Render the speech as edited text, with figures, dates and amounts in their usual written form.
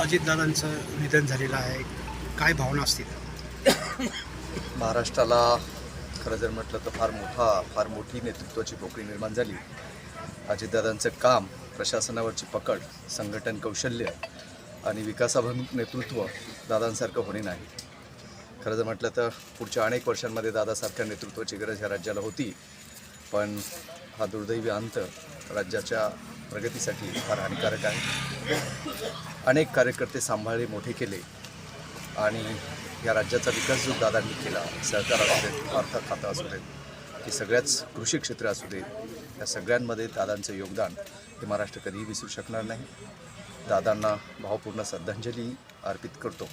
अजितदादांचं निधन झालेलं आहे, काय भावना असतील? महाराष्ट्राला खरं जर म्हटलं तर फार मोठी नेतृत्वाची पोकळी निर्माण झाली. अजितदादांचं काम, प्रशासनावरची पकड, संघटन कौशल्य आणि विकासाभिमुख नेतृत्व दादांसारखं होणे नाही. खरं जर म्हटलं तर पुढच्या अनेक वर्षांमध्ये दादासारख्या नेतृत्वाची गरज ह्या राज्याला होती, पण हा दुर्दैवी अंत राज्याच्या प्रगतीसाठी फार हानिकारक आहे. अनेक कार्यकर्ते सांभाळले, मोठे केले आणि या राज्याचा विकास जो दादांनी केला, सहकार असू देत, अर्थ खातं असू देत, की सगळ्याच कृषी क्षेत्र असू देत, या सगळ्यांमध्ये दादांचं योगदान हे महाराष्ट्र कधीही विसरू शकणार नाही. दादांना भावपूर्ण श्रद्धांजली अर्पित करतो.